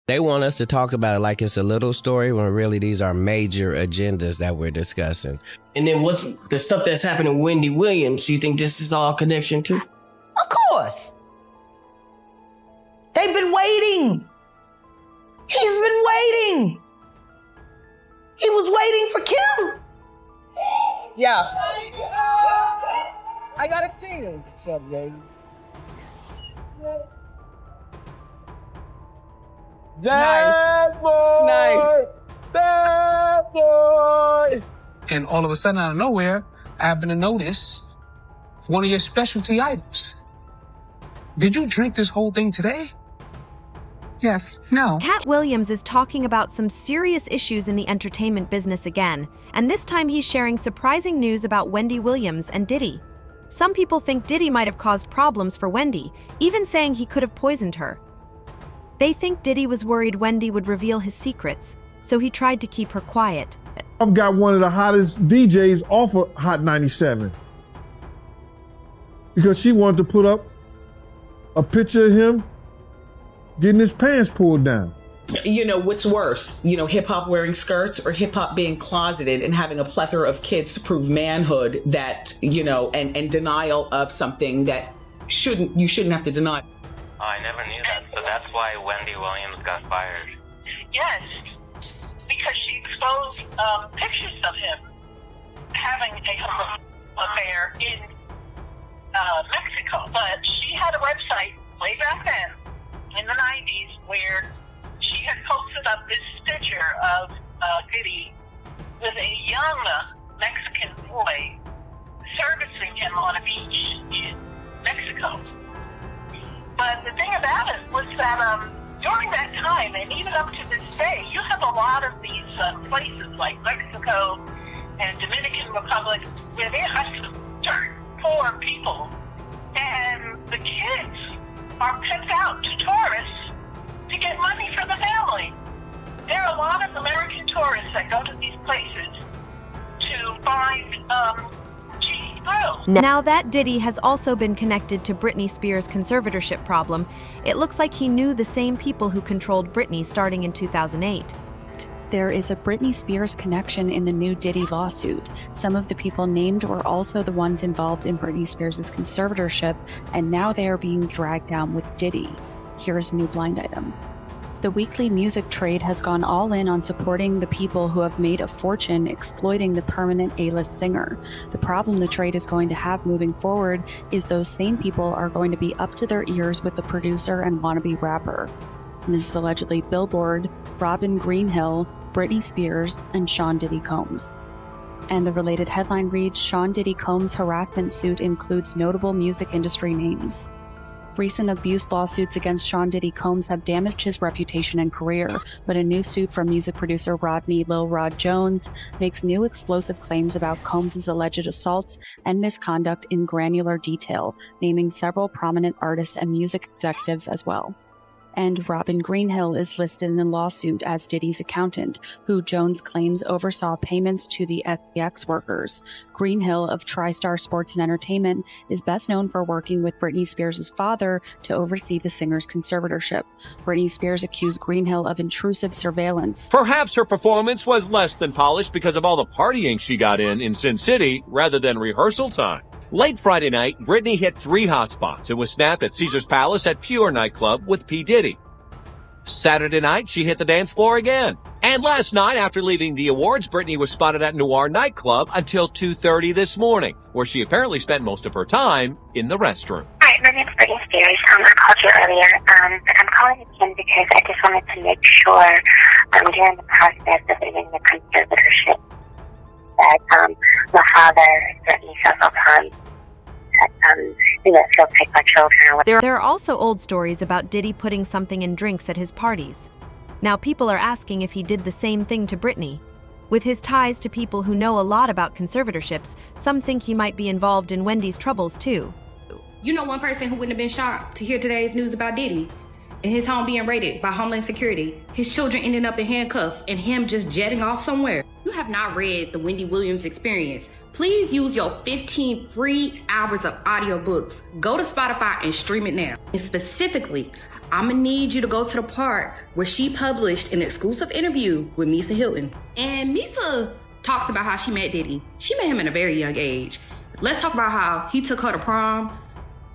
They want us to talk about it like it's a little story when really these are major agendas that we're discussing. And then what's the stuff that's happening with Wendy Williams? Do you think this is all connection to? Of course. They've been waiting. He's been waiting. He was waiting for Kim. Yeah. I gotta see you. What's up, ladies? That boy! Nice. That boy! And all of a sudden, out of nowhere, I happen to notice one of your specialty items. Did you drink this whole thing today? Yes. No. Katt Williams is talking about some serious issues in the entertainment business again, and this time he's sharing surprising news about Wendy Williams and Diddy. Some people think Diddy might have caused problems for Wendy, even saying he could have poisoned her. They think Diddy was worried Wendy would reveal his secrets, so he tried to keep her quiet. I've got one of the hottest DJs off of Hot 97 because she wanted to put up a picture of him getting his pants pulled down. You know, what's worse? You know, hip-hop wearing skirts or hip-hop being closeted and having a plethora of kids to prove manhood that, you know, and denial of something that you shouldn't have to deny. Oh, I never knew that. So that's why Wendy Williams got fired. Yes, because she exposed pictures of him having a affair in Mexico. But she had a website way back then, in the 90s, where she had posted up this picture of Diddy with a young Mexican boy servicing him on a beach in Mexico. But the thing about it was that during that time, and even up to this day, you have a lot of these places like Mexico and Dominican Republic where they are certain poor people, and the kids are picked out to tourists to get money for the family. There are a lot of American tourists that go to these places to find cheap thrills. Now that Diddy has also been connected to Britney Spears' conservatorship problem, it looks like he knew the same people who controlled Britney starting in 2008. There is a Britney Spears connection in the new Diddy lawsuit. Some of the people named were also the ones involved in Britney Spears' conservatorship, and now they are being dragged down with Diddy. Here's a new blind item. The weekly music trade has gone all in on supporting the people who have made a fortune exploiting the permanent A-list singer. The problem the trade is going to have moving forward is those same people are going to be up to their ears with the producer and wannabe rapper. And this is allegedly Billboard, Robin Greenhill, Britney Spears, and Sean Diddy Combs. And the related headline reads, Sean Diddy Combs' harassment suit includes notable music industry names. Recent abuse lawsuits against Sean Diddy Combs have damaged his reputation and career, but a new suit from music producer Rodney Lil Rod Jones makes new explosive claims about Combs' alleged assaults and misconduct in granular detail, naming several prominent artists and music executives as well. And Robin Greenhill is listed in the lawsuit as Diddy's accountant, who Jones claims oversaw payments to the SEX workers. Greenhill of TriStar Sports and Entertainment is best known for working with Britney Spears' father to oversee the singer's conservatorship. Britney Spears accused Greenhill of intrusive surveillance. Perhaps her performance was less than polished because of all the partying she got in Sin City rather than rehearsal time. Late Friday night, Britney hit 3 hotspots and was snapped at Caesar's Palace at Pure nightclub with P. Diddy. Saturday night, she hit the dance floor again. And last night, after leaving the awards, Britney was spotted at Noir nightclub until 2:30 this morning, where she apparently spent most of her time in the restroom. Hi, my name's Britney Spears. I called you earlier, but I'm calling again because I just wanted to make sure during the process of getting the conservatorship that my father certainly several times she'll take my children. There are also old stories about Diddy putting something in drinks at his parties. Now people are asking if he did the same thing to Britney. With his ties to people who know a lot about conservatorships, some think he might be involved in Wendy's troubles too. You know one person who wouldn't have been shocked to hear today's news about Diddy and his home being raided by Homeland Security, his children ending up in handcuffs, and him just jetting off somewhere. You have not read the Wendy Williams Experience. Please use your 15 free hours of audiobooks. Go to Spotify and stream it now. And specifically, I'ma need you to go to the part where she published an exclusive interview with Misa Hilton. And Misa talks about how she met Diddy. She met him at a very young age. Let's talk about how he took her to prom.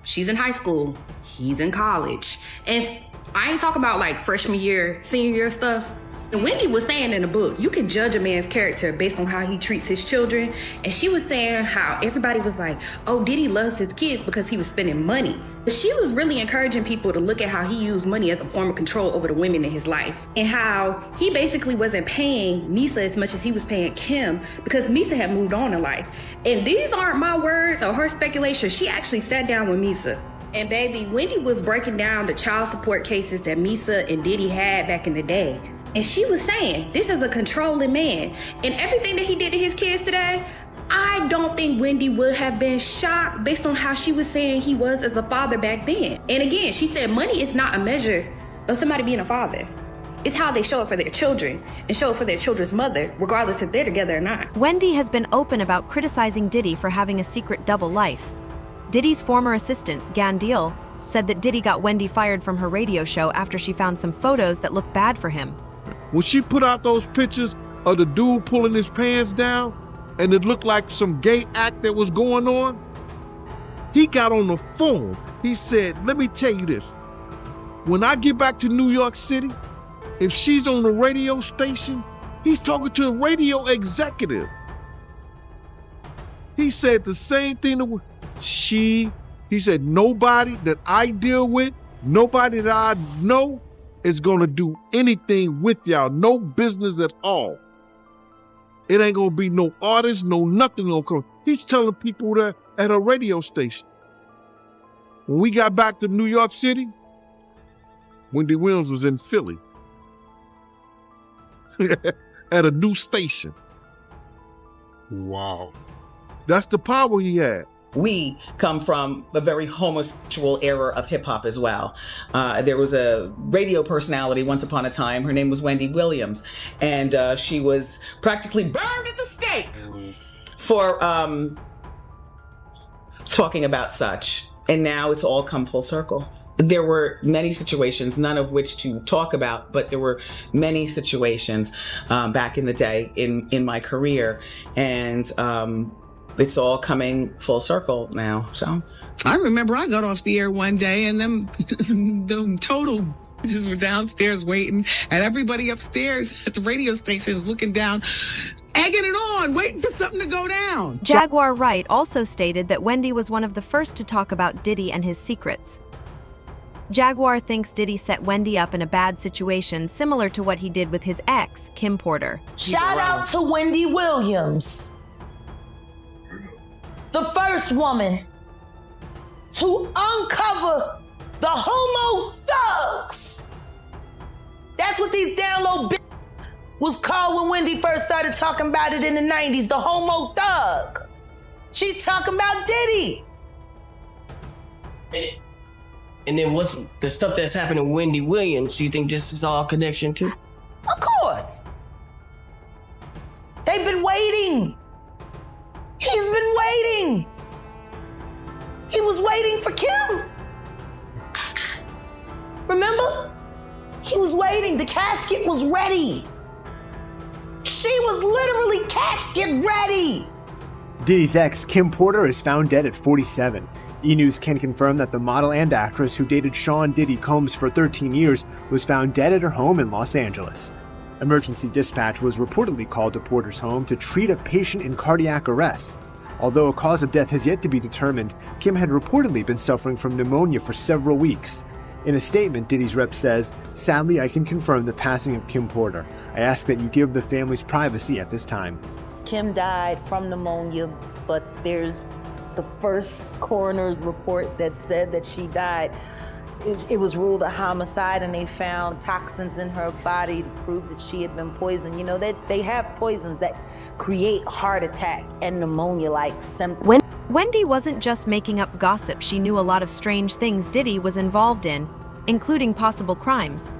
She's in high school. He's in college. And I ain't talking about like freshman year, senior year stuff. And Wendy was saying in the book, you can judge a man's character based on how he treats his children. And she was saying how everybody was like, oh, Diddy loves his kids because he was spending money. But she was really encouraging people to look at how he used money as a form of control over the women in his life. And how he basically wasn't paying Misa as much as he was paying Kim because Misa had moved on in life. And these aren't my words or her speculation. She actually sat down with Misa. And baby, Wendy was breaking down the child support cases that Misa and Diddy had back in the day. And she was saying, this is a controlling man. And everything that he did to his kids today, I don't think Wendy would have been shocked based on how she was saying he was as a father back then. And again, she said money is not a measure of somebody being a father. It's how they show up for their children and show up for their children's mother, regardless if they're together or not. Wendy has been open about criticizing Diddy for having a secret double life. Diddy's former assistant, Gan Deal, said that Diddy got Wendy fired from her radio show after she found some photos that looked bad for him. When she put out those pictures of the dude pulling his pants down and it looked like some gay act that was going on, he got on the phone. He said, let me tell you this. When I get back to New York City, if she's on the radio station, he's talking to a radio executive. He said the same thing to he said, nobody that I deal with, nobody that I know is gonna do anything with y'all, no business at all. It ain't gonna be no artist, no nothing gonna come. He's telling people that at a radio station. When we got back to New York City, Wendy Williams was in Philly at a new station. Wow. That's the power he had. We come from a very homosexual era of hip hop as well. There was a radio personality once upon a time. Her name was Wendy Williams, and she was practically burned at the stake for talking about such. And now it's all come full circle. There were many situations, none of which to talk about, but there were many situations back in the day in my career, and it's all coming full circle now. So I remember I got off the air one day and them total just were downstairs waiting, and everybody upstairs at the radio station is looking down, egging it on, waiting for something to go down. Jaguar Wright also stated that Wendy was one of the first to talk about Diddy and his secrets. Jaguar thinks Diddy set Wendy up in a bad situation similar to what he did with his ex, Kim Porter. Shout out to Wendy Williams, the first woman to uncover the homo thugs. That's what these down low was called when Wendy first started talking about it in the 90s, the homo thug. She talking about Diddy. And then what's the stuff that's happening to Wendy Williams? Do you think this is all connection too? Of course. They've been waiting. He's been waiting. He was waiting for Kim. Remember? He was waiting. The casket was ready. She was literally casket ready. Diddy's ex, Kim Porter, is found dead at 47. E! News can confirm that the model and actress who dated Sean Diddy Combs for 13 years was found dead at her home in Los Angeles. Emergency dispatch was reportedly called to Porter's home to treat a patient in cardiac arrest. Although a cause of death has yet to be determined, Kim had reportedly been suffering from pneumonia for several weeks. In a statement, Diddy's rep says, "Sadly, I can confirm the passing of Kim Porter. I ask that you give the family's privacy at this time." Kim died from pneumonia, but there's the first coroner's report that said that she died. It was ruled a homicide, and they found toxins in her body to prove that she had been poisoned. You know, they have poisons that create heart attack and pneumonia-like symptoms. Wendy wasn't just making up gossip. She knew a lot of strange things Diddy was involved in, including possible crimes.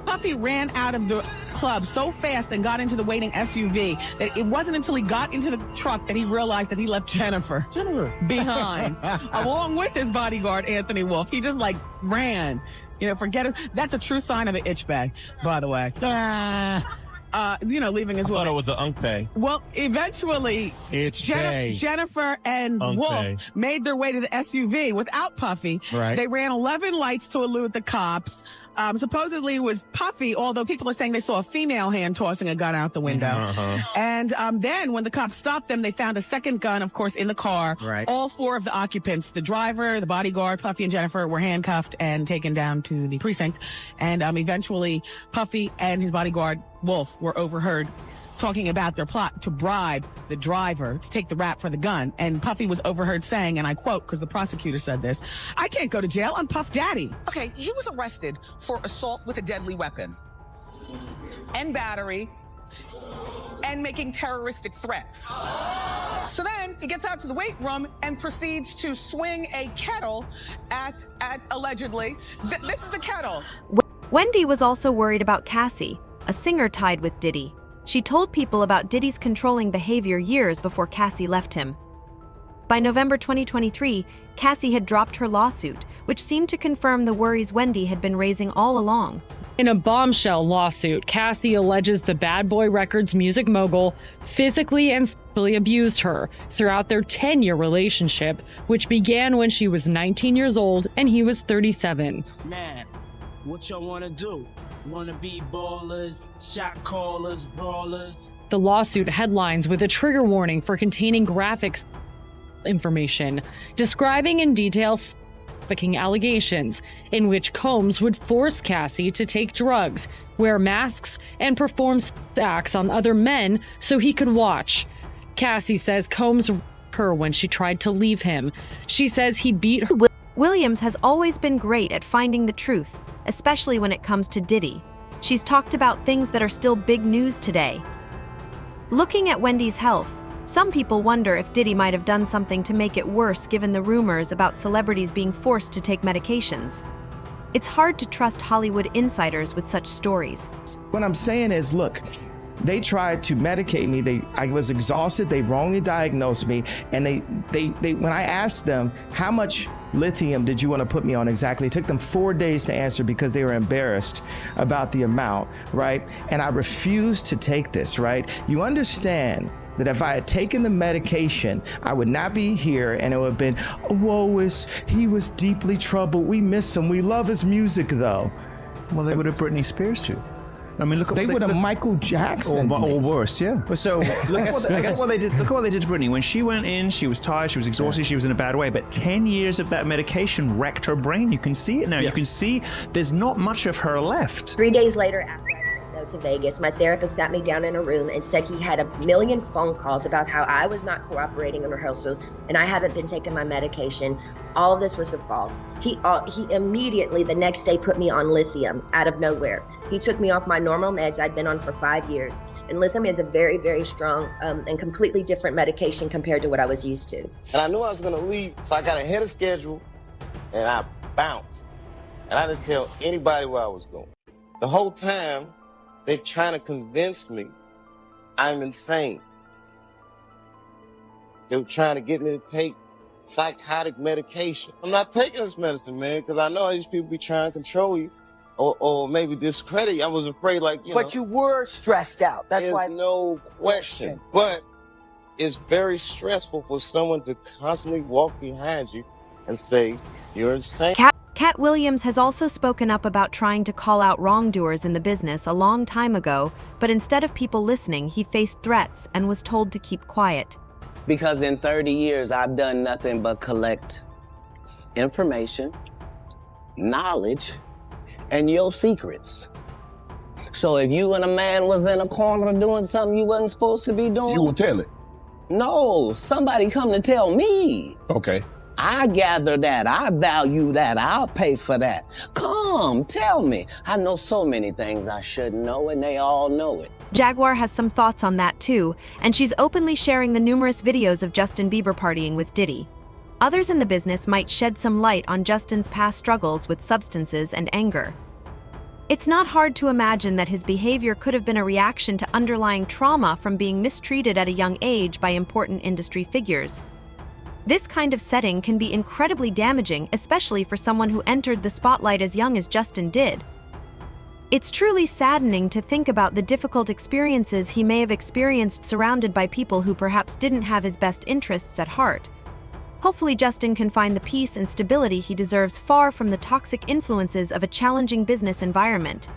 Puffy ran out of the club so fast and got into the waiting SUV that it wasn't until he got into the truck that he realized that he left Jennifer behind, along with his bodyguard, Anthony Wolf. He just ran. You know, forget it. That's a true sign of an itch bag, by the way. You know, leaving his I thought it was an unk pay. Well, eventually, Jennifer and Wolf made their way to the SUV without Puffy. Right. They ran 11 lights to elude the cops. Supposedly it was Puffy, although people are saying they saw a female hand tossing a gun out the window. And then when the cops stopped them, they found a second gun, of course, in the car. Right. All 4 of the occupants, the driver, the bodyguard, Puffy and Jennifer, were handcuffed and taken down to the precinct. And eventually, Puffy and his bodyguard, Wolf, were overheard talking about their plot to bribe the driver to take the rap for the gun. And Puffy was overheard saying, and I quote, because the prosecutor said this, "I can't go to jail, I'm Puff Daddy." Okay, he was arrested for assault with a deadly weapon and battery and making terroristic threats. So then he gets out to the weight room and proceeds to swing a kettle at allegedly, this is the kettle. Wendy was also worried about Cassie, a singer tied with Diddy. She told people about Diddy's controlling behavior years before Cassie left him. By November 2023, Cassie had dropped her lawsuit, which seemed to confirm the worries Wendy had been raising all along. In a bombshell lawsuit, Cassie alleges the Bad Boy Records music mogul physically and sexually abused her throughout their 10-year relationship, which began when she was 19 years old and he was 37. Man, what y'all want to do? Want to be ballers, shot callers, brawlers? The lawsuit headlines with a trigger warning for containing graphics information, describing in detail trafficking allegations, in which Combs would force Cassie to take drugs, wear masks, and perform sex acts on other men so he could watch. Cassie says Combs raped her when she tried to leave him. She says he beat her. Williams has always been great at finding the truth, especially when it comes to Diddy. She's talked about things that are still big news today. Looking at Wendy's health, some people wonder if Diddy might have done something to make it worse given the rumors about celebrities being forced to take medications. It's hard to trust Hollywood insiders with such stories. What I'm saying is, look, they tried to medicate me. I was exhausted. They wrongly diagnosed me. And they when I asked them, how much lithium did you want to put me on exactly? It took them 4 days to answer because they were embarrassed about the amount, right? And I refused to take this, right? You understand that if I had taken the medication, I would not be here, and it would have been, he was deeply troubled. We miss him. We love his music, though. Well, they would have Britney Spears too. I mean, look. They would have Michael Jackson, or worse, yeah. So look what they did. Look at what they did to Britney. When she went in, she was tired, she was exhausted, she was in a bad way. But 10 years of that medication wrecked her brain. You can see it now. You can see there's not much of her left. 3 days later, after I to Vegas, my therapist sat me down in a room and said he had a million phone calls about how I was not cooperating in rehearsals and I haven't been taking my medication. All of this was false. He immediately the next day put me on lithium out of nowhere. He took me off my normal meds I'd been on for 5 years. And lithium is a very, very strong and completely different medication compared to what I was used to. And I knew I was gonna leave, so I got ahead of schedule and I bounced. And I didn't tell anybody where I was going. The whole time, they're trying to convince me I'm insane. They were trying to get me to take psychotic medication. I'm not taking this medicine, man, because I know these people be trying to control you or maybe discredit you. I was afraid, like, you know. But you were stressed out. That's why. There's no question. But it's very stressful for someone to constantly walk behind you and say, you're insane. Katt Williams has also spoken up about trying to call out wrongdoers in the business a long time ago, but instead of people listening, he faced threats and was told to keep quiet. Because in 30 years, I've done nothing but collect information, knowledge, and your secrets. So if you and a man was in a corner doing something you wasn't supposed to be doing... You will tell it? No, somebody come to tell me. Okay. I gather that, I value that, I'll pay for that. Come, tell me. I know so many things I shouldn't know, and they all know it. Jaguar has some thoughts on that too, and she's openly sharing the numerous videos of Justin Bieber partying with Diddy. Others in the business might shed some light on Justin's past struggles with substances and anger. It's not hard to imagine that his behavior could have been a reaction to underlying trauma from being mistreated at a young age by important industry figures. This kind of setting can be incredibly damaging, especially for someone who entered the spotlight as young as Justin did. It's truly saddening to think about the difficult experiences he may have experienced surrounded by people who perhaps didn't have his best interests at heart. Hopefully Justin can find the peace and stability he deserves far from the toxic influences of a challenging business environment.